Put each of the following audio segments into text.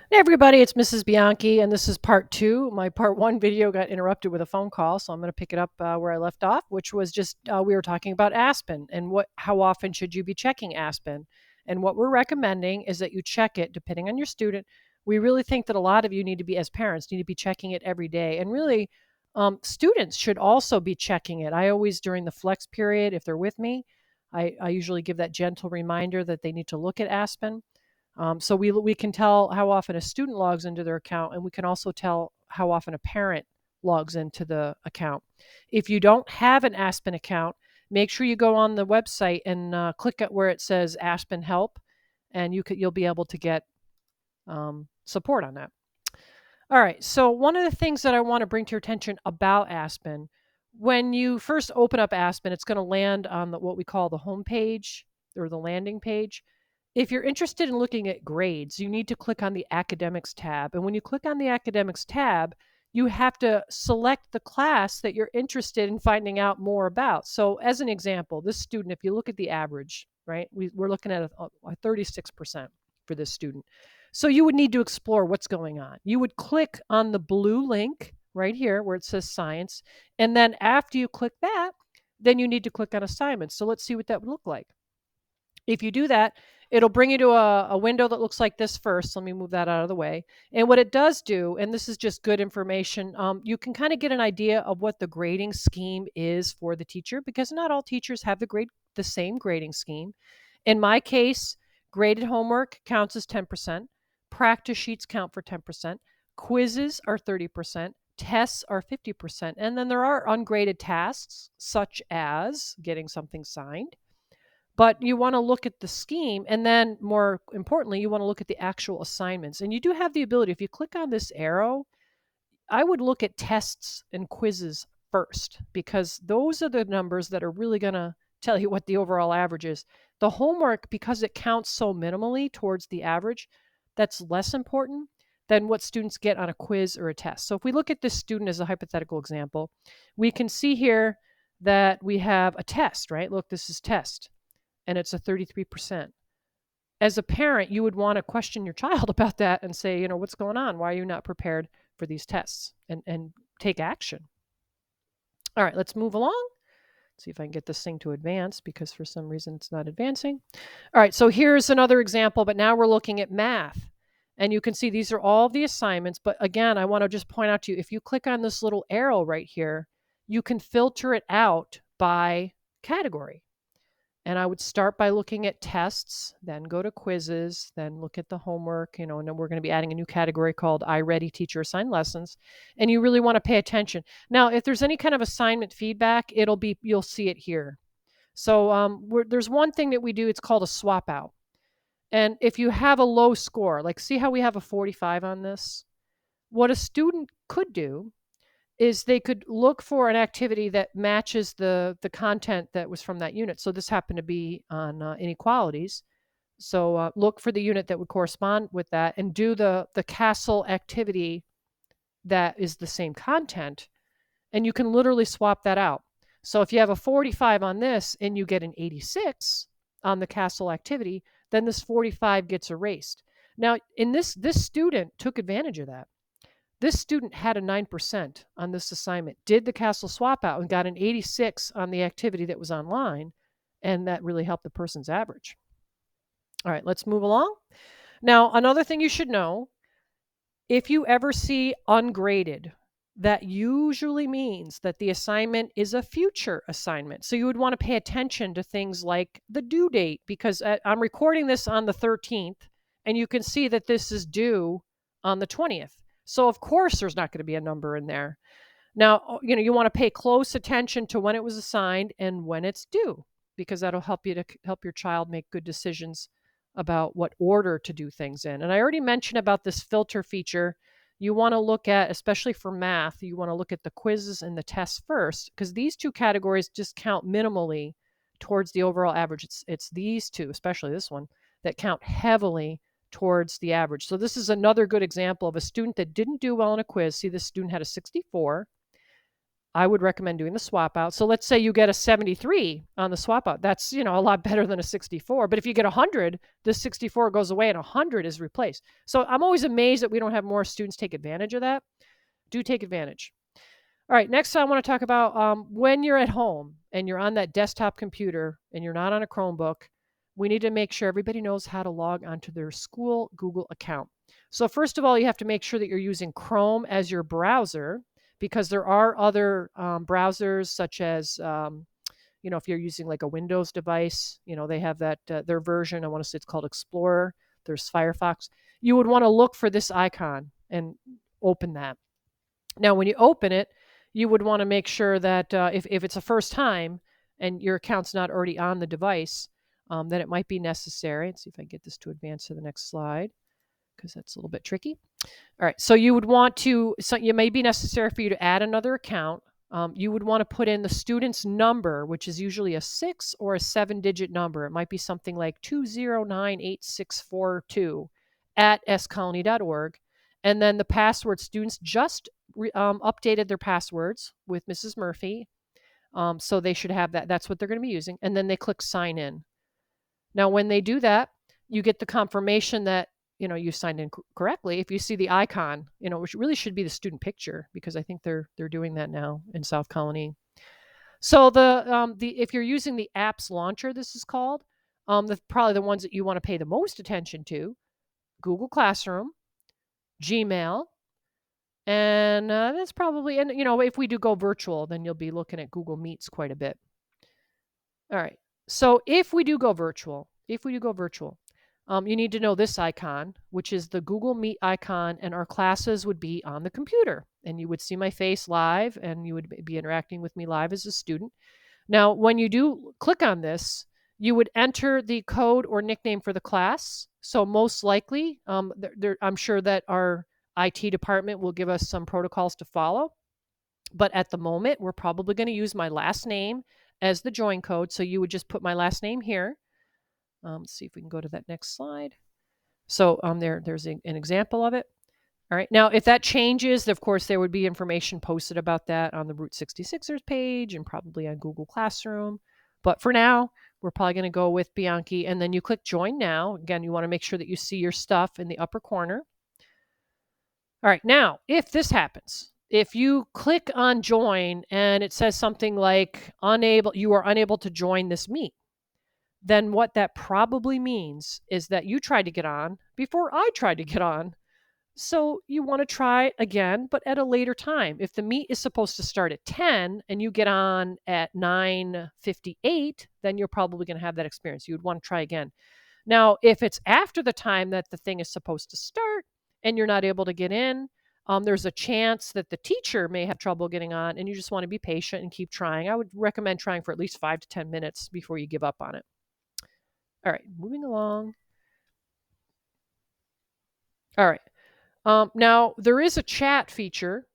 Hey everybody, it's Mrs. Bianchi, and this is part two. My part one video got interrupted with a phone call, so I'm going to pick it up where I left off, which was just we were talking about Aspen and how often should you be checking Aspen. And what we're recommending is that you check it depending on your student. We really think that a lot of you need to be, as parents, need to be checking it every day. And really, students should also be checking it. I always, during the flex period, if they're with me, I usually give that gentle reminder that they need to look at Aspen. So we can tell how often a student logs into their account, and we can also tell how often a parent logs into the account. If you don't have an Aspen account, make sure you go on the website and click at where it says Aspen Help, and you'll be able to get support on that. All right. So one of the things that I want to bring to your attention about Aspen, when you first open up Aspen, it's going to land on what we call the home page or the landing page. If you're interested in looking at grades, you need to click on the Academics tab. And when you click on the Academics tab, you have to select the class that you're interested in finding out more about. So, as an example, this student, if you look at the average, right, we're looking at a 36% for this student. So, you would need to explore what's going on. You would click on the blue link right here where it says science. And then after you click that, then you need to click on assignments. So, let's see what that would look like. If you do that, it'll bring you to a window that looks like this first. Let me move that out of the way. And what it does do, and this is just good information, you can kind of get an idea of what the grading scheme is for the teacher because not all teachers have the same grading scheme. In my case, graded homework counts as 10%, practice sheets count for 10%, quizzes are 30%, tests are 50%, and then there are ungraded tasks such as getting something signed, but you want to look at the scheme, and then more importantly, you want to look at the actual assignments. And you do have the ability, if you click on this arrow, I would look at tests and quizzes first because those are the numbers that are really going to tell you what the overall average is. The homework, because it counts so minimally towards the average, that's less important than what students get on a quiz or a test. So if we look at this student as a hypothetical example, we can see here that we have a test, right? Look, this is test, and it's a 33%. As a parent, you would want to question your child about that and say, what's going on? Why are you not prepared for these tests? And take action. All right, let's move along. See if I can get this thing to advance because for some reason it's not advancing. All right, so here's another example, but now we're looking at math. And you can see these are all the assignments. But again, I want to just point out to you, if you click on this little arrow right here, you can filter it out by category. And I would start by looking at tests, then go to quizzes, then look at the homework, and then we're going to be adding a new category called iReady Teacher Assigned Lessons. And you really want to pay attention. Now, if there's any kind of assignment feedback, you'll see it here. So there's one thing that we do, it's called a swap out. And if you have a low score, like see how we have a 45 on this? What a student could do is they could look for an activity that matches the content that was from that unit. So this happened to be on inequalities. So look for the unit that would correspond with that and do the CASTLE activity that is the same content, and you can literally swap that out. So if you have a 45 on this and you get an 86 on the CASTLE activity, then this 45 gets erased. Now, in this student took advantage of that. This student had a 9% on this assignment, did the CASTLE swap out, and got an 86 on the activity that was online, and that really helped the person's average. All right, let's move along. Now, another thing you should know, if you ever see ungraded, that usually means that the assignment is a future assignment. So you would want to pay attention to things like the due date, because I'm recording this on the 13th, and you can see that this is due on the 20th. So of course there's not going to be a number in there. Now, you want to pay close attention to when it was assigned and when it's due, because that'll help you to help your child make good decisions about what order to do things in. And I already mentioned about this filter feature. You want to look at, especially for math, you want to look at the quizzes and the tests first, because these two categories just count minimally towards the overall average. It's these two, especially this one, that count heavily towards the average. So this is another good example of a student that didn't do well in a quiz. See, this student had a 64 I would recommend doing the swap out. So let's say you get a 73 on the swap out. That's, a lot better than a 64. But if you get 100, the 64 goes away and 100 is replaced. So I'm always amazed that we don't have more students take advantage of that. Do take advantage. All right, next I want to talk about when you're at home and you're on that desktop computer and you're not on a Chromebook, we need to make sure everybody knows how to log onto their school Google account. So first of all, you have to make sure that you're using Chrome as your browser, because there are other browsers such as, if you're using like a Windows device, they have that, their version, I want to say it's called Explorer. There's Firefox. You would want to look for this icon and open that. Now, when you open it, you would want to make sure that if it's a first time and your account's not already on the device, then it might be necessary. Let's see if I get this to advance to the next slide, because that's a little bit tricky. All right, so you would want to, so it may be necessary for you to add another account. You would want to put in the student's number, which is usually a 6 or a 7-digit number. It might be something like 2098642 at scolony.org. And then the password, students just updated their passwords with Mrs. Murphy. So they should have that. That's what they're going to be using. And then they click sign in. Now, when they do that, you get the confirmation that, you signed in correctly. If you see the icon, which really should be the student picture, because I think they're doing that now in South Colony. So if you're using the apps launcher, this is called, probably the ones that you want to pay the most attention to: Google Classroom, Gmail, and that's probably, and if we do go virtual, then you'll be looking at Google Meets quite a bit. All right. So if we do go virtual, you need to know this icon, which is the Google Meet icon, and our classes would be on the computer, and you would see my face live, and you would be interacting with me live as a student. Now, when you do click on this, you would enter the code or nickname for the class. So most likely, I'm sure that our IT department will give us some protocols to follow. But at the moment, we're probably going to use my last name as the join code. So you would just put my last name here. Let's see if we can go to that next slide. So there's an example of it. All right. Now, if that changes, of course, there would be information posted about that on the Route 66ers page and probably on Google Classroom. But for now, we're probably going to go with Bianchi. And then you click Join Now. Again, you want to make sure that you see your stuff in the upper corner. All right. Now, if this happens, if you click on Join and it says something like you are unable to join this meet, then what that probably means is that you tried to get on before I tried to get on. So you want to try again, but at a later time. If the meet is supposed to start at 10 and you get on at 9:58, then you're probably going to have that experience. You would want to try again. Now, if it's after the time that the thing is supposed to start and you're not able to get in, there's a chance that the teacher may have trouble getting on, and you just want to be patient and keep trying. I would recommend trying for at least 5 to 10 minutes before you give up on it. All right, moving along. All right. Now, there is a chat feature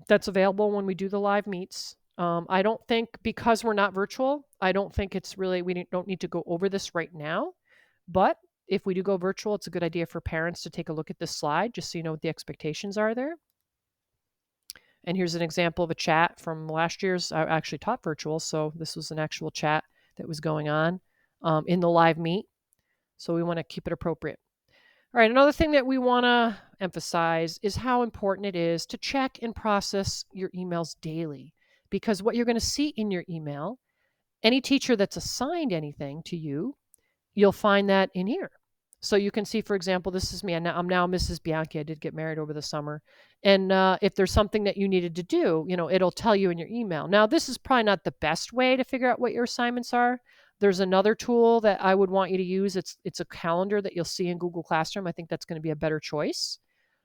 that's available when we do the live meets. I don't think, because we're not virtual, I don't think it's really, we don't need to go over this right now. But if we do go virtual, it's a good idea for parents to take a look at this slide, just so you know what the expectations are there. And here's an example of a chat from last year's. I actually taught virtual, so this was an actual chat that was going on in the live meet. So we want to keep it appropriate. All right, another thing that we want to emphasize is how important it is to check and process your emails daily, because what you're going to see in your email, any teacher that's assigned anything to you, you'll find that in here. So you can see, for example, this is me. I'm now Mrs. Bianchi. I did get married over the summer. And if there's something that you needed to do, it'll tell you in your email. Now, this is probably not the best way to figure out what your assignments are. There's another tool that I would want you to use. It's a calendar that you'll see in Google Classroom. I think that's going to be a better choice.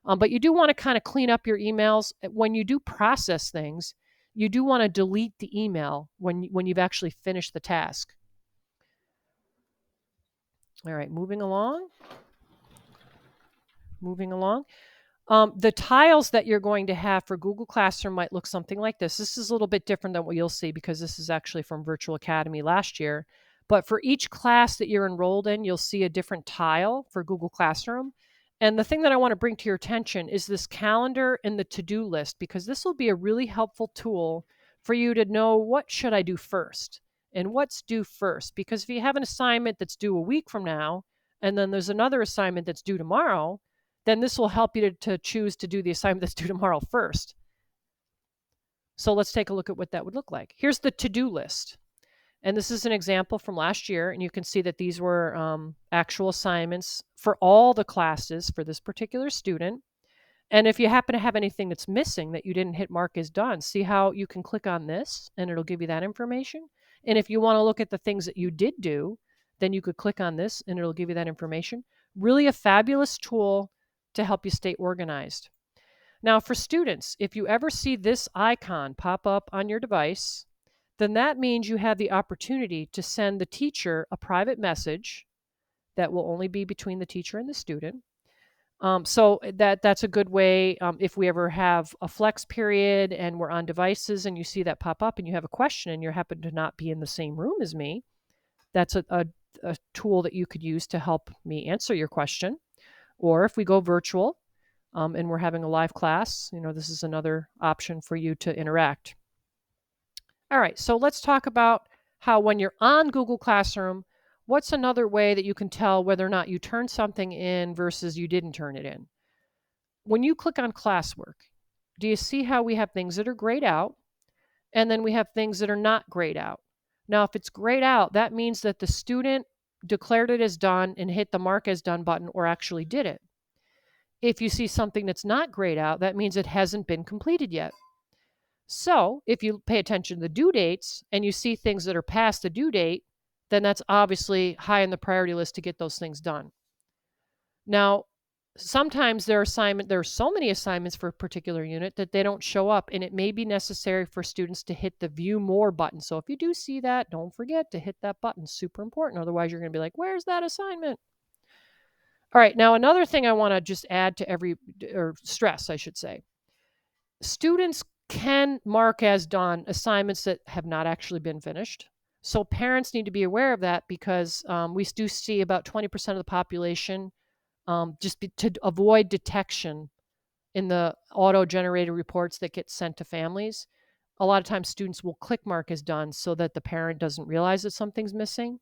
But you do want to kind of clean up your emails. When you do process things, you do want to delete the email when you've actually finished the task. All right, moving along. The tiles that you're going to have for Google Classroom might look something like this. This is a little bit different than what you'll see, because this is actually from Virtual Academy last year. But for each class that you're enrolled in, you'll see a different tile for Google Classroom. And the thing that I want to bring to your attention is this calendar and the to-do list, because this will be a really helpful tool for you to know what should I do first and what's due first. Because if you have an assignment that's due a week from now, and then there's another assignment that's due tomorrow, then this will help you to choose to do the assignment that's due tomorrow first. So let's take a look at what that would look like. Here's the to-do list. And this is an example from last year, and you can see that these were actual assignments for all the classes for this particular student. And if you happen to have anything that's missing that you didn't hit mark as done, see how you can click on this and it'll give you that information. And if you want to look at the things that you did do, then you could click on this and it'll give you that information. Really a fabulous tool to help you stay organized. Now, for students, if you ever see this icon pop up on your device, then that means you have the opportunity to send the teacher a private message that will only be between the teacher and the student. So that's a good way if we ever have a flex period and we're on devices and you see that pop up and you have a question and you happen to not be in the same room as me, that's a tool that you could use to help me answer your question. Or if we go virtual and we're having a live class, this is another option for you to interact. All right, so let's talk about how when you're on Google Classroom, what's another way that you can tell whether or not you turned something in versus you didn't turn it in? When you click on classwork, do you see how we have things that are grayed out and then we have things that are not grayed out? Now, if it's grayed out, that means that the student declared it as done and hit the mark as done button or actually did it. If you see something that's not grayed out, that means it hasn't been completed yet. So if you pay attention to the due dates and you see things that are past the due date, then that's obviously high on the priority list to get those things done. Now, sometimes there are so many assignments for a particular unit that they don't show up, and it may be necessary for students to hit the view more button. So if you do see that, don't forget to hit that button. Super important. Otherwise, you're going to be like, where's that assignment? All right. Now, another thing I want to just add to stress, I should say. Students can mark as done assignments that have not actually been finished. So parents need to be aware of that because we do see about 20% of the population to avoid detection in the auto-generated reports that get sent to families. A lot of times students will click mark as done so that the parent doesn't realize that something's missing.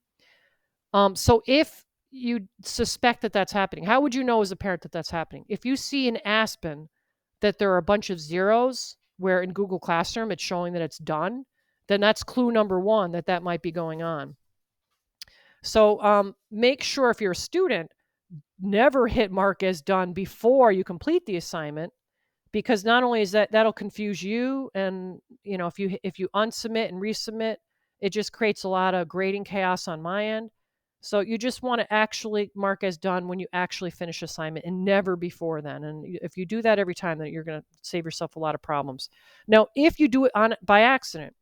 So if you suspect that that's happening, how would you know as a parent that that's happening? If you see in Aspen that there are a bunch of zeros where in Google Classroom it's showing that it's done, then that's clue number one that might be going on. So make sure if you're a student, never hit mark as done before you complete the assignment, because not only is that'll confuse you, and if you unsubmit and resubmit, it just creates a lot of grading chaos on my end. So you just want to actually mark as done when you actually finish assignment and never before then. And if you do that every time, then you're going to save yourself a lot of problems. Now, if you do it by accident,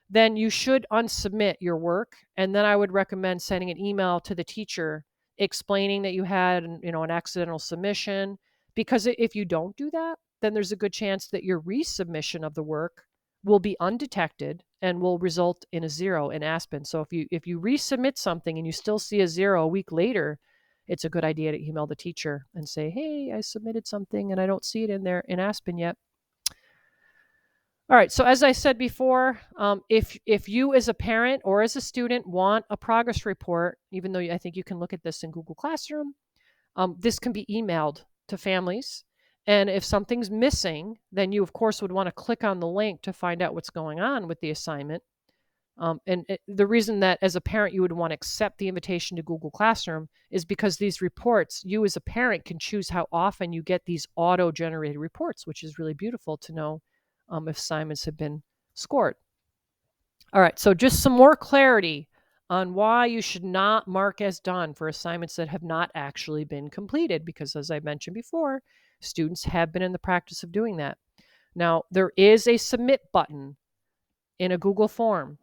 then you should unsubmit your work. And then I would recommend sending an email to the teacher explaining that you had an accidental submission. Because if you don't do that, then there's a good chance that your resubmission of the work will be undetected and will result in a 0 in Aspen. So if you resubmit something and you still see a 0 a week later, it's a good idea to email the teacher and say, hey, I submitted something and I don't see it in there in Aspen yet. All right, so as I said before, if you as a parent or as a student want a progress report, even though I think you can look at this in Google Classroom, this can be emailed to families. And if something's missing, then you, of course, would want to click on the link to find out what's going on with the assignment. The reason that as a parent you would want to accept the invitation to Google Classroom is because these reports, you as a parent can choose how often you get these auto-generated reports, which is really beautiful to know if assignments have been scored. All right, so just some more clarity on why you should not mark as done for assignments that have not actually been completed, because as I mentioned before, students have been in the practice of doing that. Now, there is a submit button in a Google form.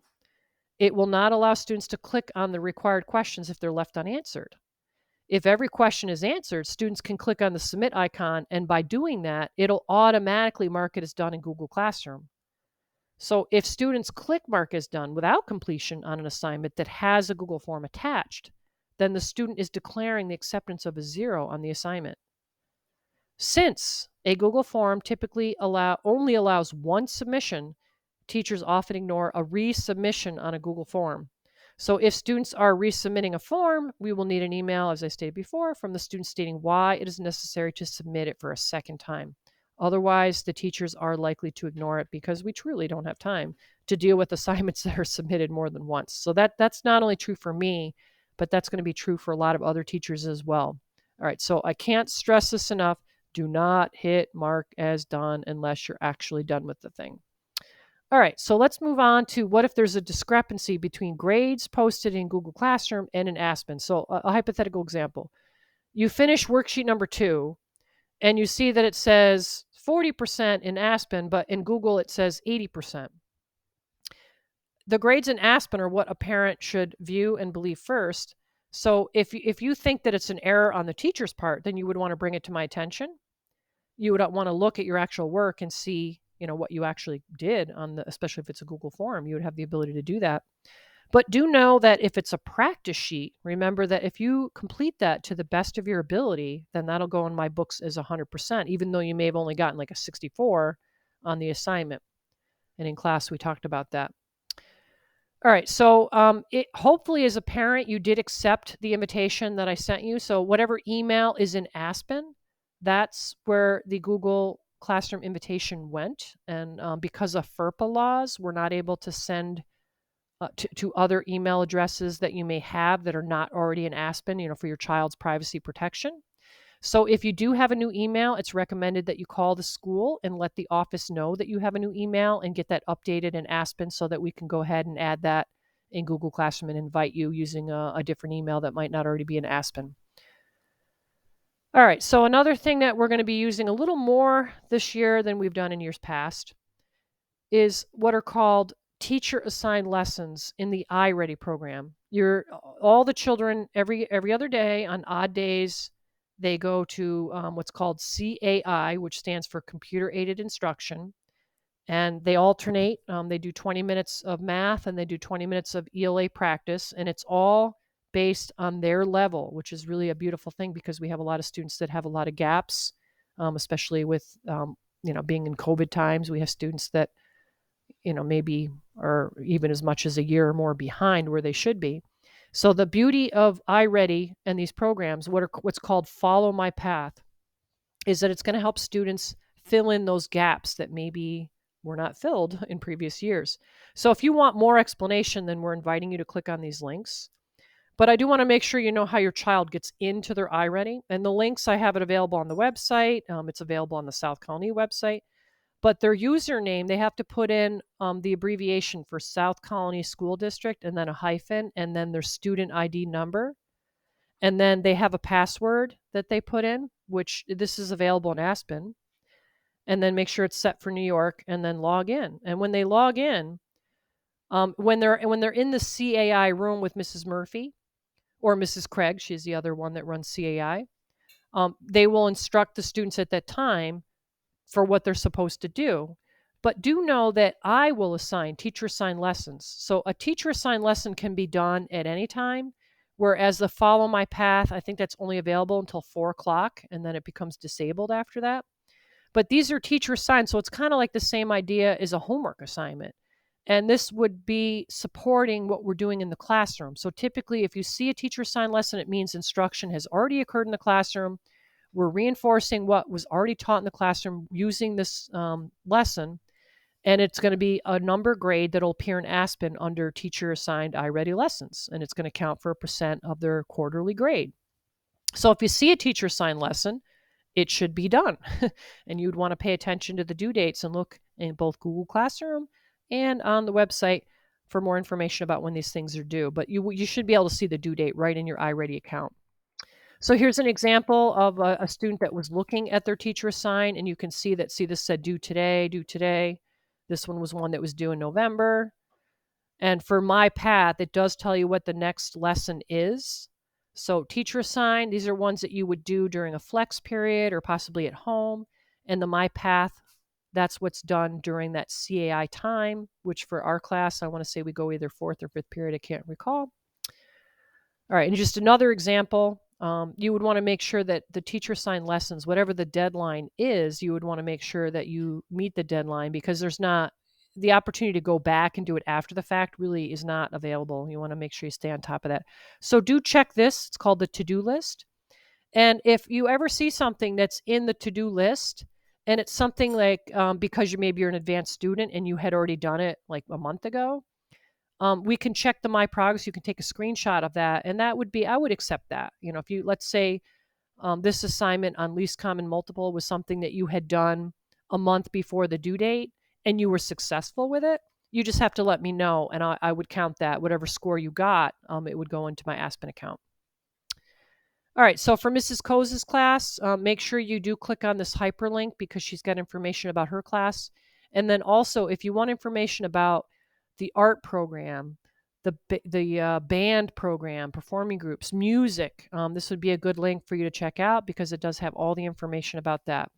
It will not allow students to click on the required questions if they're left unanswered. If every question is answered, students can click on the submit icon, and by doing that, it'll automatically mark it as done in Google Classroom. So if students click mark as done without completion on an assignment that has a Google form attached, then the student is declaring the acceptance of a 0 on the assignment. Since a Google form typically only allows one submission, teachers often ignore a resubmission on a Google form. So if students are resubmitting a form, we will need an email, as I stated before, from the student stating why it is necessary to submit it for a second time. Otherwise, the teachers are likely to ignore it because we truly don't have time to deal with assignments that are submitted more than once. So that's not only true for me, but that's going to be true for a lot of other teachers as well. All right, so I can't stress this enough. Do not hit mark as done unless you're actually done with the thing. All right, so let's move on to what if there's a discrepancy between grades posted in Google Classroom and in Aspen. So, a hypothetical example. You finish worksheet number 2 and you see that it says 40% in Aspen, but in Google it says 80%. The grades in Aspen are what a parent should view and believe first. So, if you think that it's an error on the teacher's part, then you would want to bring it to my attention. You would want to look at your actual work and see, what you actually did on especially if it's a Google form, you would have the ability to do that. But do know that if it's a practice sheet, remember that if you complete that to the best of your ability, then that'll go in my books as 100%, even though you may have only gotten like a 64 on the assignment. And in class, we talked about that. All right. So hopefully as a parent, you did accept the invitation that I sent you. So whatever email is in Aspen, that's where the Google Classroom invitation went. And because of FERPA laws, we're not able to send to other email addresses that you may have that are not already in Aspen, for your child's privacy protection. So if you do have a new email, it's recommended that you call the school and let the office know that you have a new email and get that updated in Aspen so that we can go ahead and add that in Google Classroom and invite you using a different email that might not already be in Aspen. All right, so another thing that we're going to be using a little more this year than we've done in years past is what are called teacher assigned lessons in the iReady program. All the children every other day on odd days, they go to what's called CAI, which stands for Computer Aided Instruction, and they alternate. They do 20 minutes of math and they do 20 minutes of ELA practice, and it's all based on their level, which is really a beautiful thing because we have a lot of students that have a lot of gaps, especially with being in COVID times. We have students that maybe are even as much as a year or more behind where they should be. So the beauty of iReady and these programs, what's called Follow My Path, is that it's going to help students fill in those gaps that maybe were not filled in previous years. So if you want more explanation, then we're inviting you to click on these links. But I do want to make sure you know how your child gets into their iReady. And the links, I have it available on the website. It's available on the South Colony website. But their username, they have to put in the abbreviation for South Colony School District and then a hyphen and then their student ID number. And then they have a password that they put in, which this is available in Aspen. And then make sure it's set for New York and then log in. And when they log in, when they're in the CAI room with Mrs. Murphy or Mrs. Craig, she's the other one that runs CAI, they will instruct the students at that time for what they're supposed to do. But do know that I will assign teacher-assigned lessons. So a teacher-assigned lesson can be done at any time, whereas the Follow My Path, I think that's only available until 4 o'clock, and then it becomes disabled after that. But these are teacher-assigned, so it's kind of like the same idea as a homework assignment. And this would be supporting what we're doing in the classroom. So typically, if you see a teacher-assigned lesson, it means instruction has already occurred in the classroom. We're reinforcing what was already taught in the classroom using this lesson, and it's going to be a number grade that will appear in Aspen under teacher-assigned iReady lessons, and it's going to count for a percent of their quarterly grade. So if you see a teacher-assigned lesson, it should be done, and you'd want to pay attention to the due dates and look in both Google Classroom and on the website for more information about when these things are due. But you should be able to see the due date right in your iReady account. So here's an example of a student that was looking at their teacher assigned, and you can see this said due today, due today. This one was one that was due in November. And for My Path, it does tell you what the next lesson is. So teacher assigned, these are ones that you would do during a flex period or possibly at home. And the My Path, that's what's done during that CAI time, which for our class, I want to say we go either 4th or 5th period, I can't recall. All right, and just another example you would want to make sure that the teacher assigned lessons, whatever the deadline is, you would want to make sure that you meet the deadline, because there's not the opportunity to go back and do it after the fact really is not available. You want to make sure you stay on top of that. So do check this. It's called the to-do list. And if you ever see something that's in the to-do list and it's something like because maybe you're an advanced student and you had already done it like a month ago, we can check the My Progress. You can take a screenshot of that, and that would be, I would accept that. If you, let's say, this assignment on least common multiple was something that you had done a month before the due date and you were successful with it, you just have to let me know, and I would count that. Whatever score you got, it would go into my Aspen account. All right, so for Mrs. Koes' class, make sure you do click on this hyperlink because she's got information about her class. And then also, if you want information about the art program, the band program, performing groups, music, this would be a good link for you to check out because it does have all the information about that.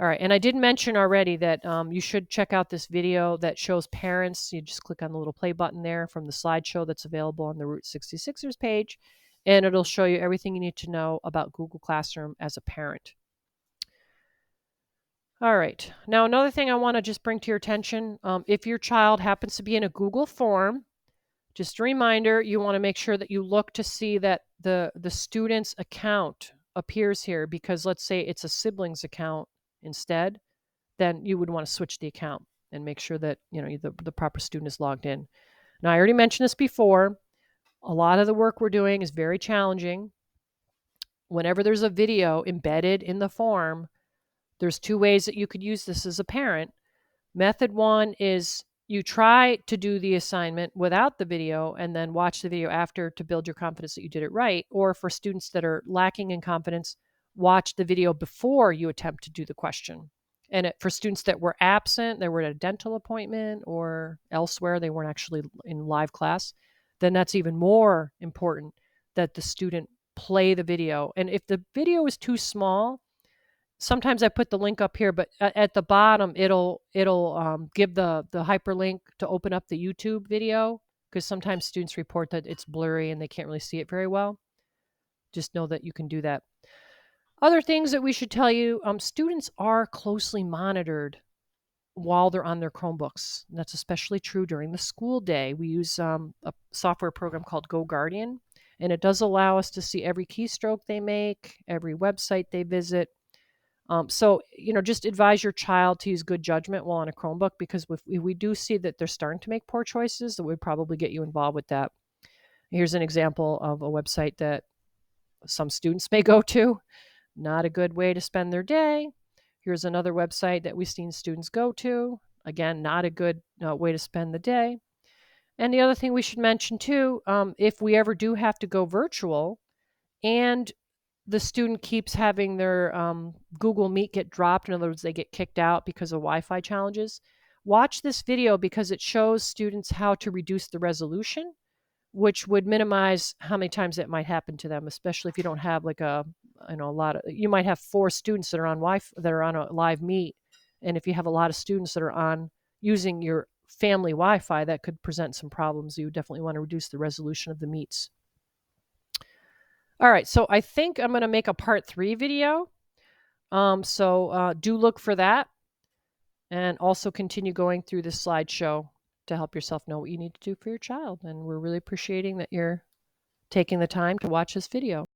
All right, and I did mention already that you should check out this video that shows parents. You just click on the little play button there from the slideshow that's available on the Route 66ers page, and it'll show you everything you need to know about Google Classroom as a parent. All right, now another thing I want to just bring to your attention, if your child happens to be in a Google form, just a reminder, you want to make sure that you look to see that the student's account appears here, because let's say it's a sibling's account instead, then you would want to switch the account and make sure that the proper student is logged in. Now, I already mentioned this before. A lot of the work we're doing is very challenging. Whenever there's a video embedded in the form, there's two ways that you could use this as a parent. Method one is you try to do the assignment without the video and then watch the video after to build your confidence that you did it right. Or for students that are lacking in confidence, watch the video before you attempt to do the question. And for students that were absent, they were at a dental appointment or elsewhere, they weren't actually in live class, then that's even more important that the student play the video. And if the video is too small, sometimes I put the link up here, but at the bottom, it'll give the hyperlink to open up the YouTube video, because sometimes students report that it's blurry and they can't really see it very well. Just know that you can do that. Other things that we should tell you, students are closely monitored while they're on their Chromebooks. And that's especially true during the school day. We use a software program called Go Guardian, and it does allow us to see every keystroke they make, every website they visit. So, just advise your child to use good judgment while on a Chromebook, because if we do see that they're starting to make poor choices, that would probably get you involved with that. Here's an example of a website that some students may go to. Not a good way to spend their day. Here's another website that we've seen students go to. Again, not a good way to spend the day. And the other thing we should mention too, if we ever do have to go virtual and the student keeps having their Google Meet get dropped, in other words, they get kicked out because of Wi-Fi challenges, watch this video because it shows students how to reduce the resolution, which would minimize how many times that might happen to them, especially if you don't have like a lot of, you might have 4 students that are on Wi-Fi, that are on a live Meet. And if you have a lot of students that are on using your family Wi-Fi, that could present some problems. You definitely want to reduce the resolution of the meets. All right, so I think I'm going to make a part 3 video. So do look for that, and also continue going through this slideshow to help yourself know what you need to do for your child. And we're really appreciating that you're taking the time to watch this video.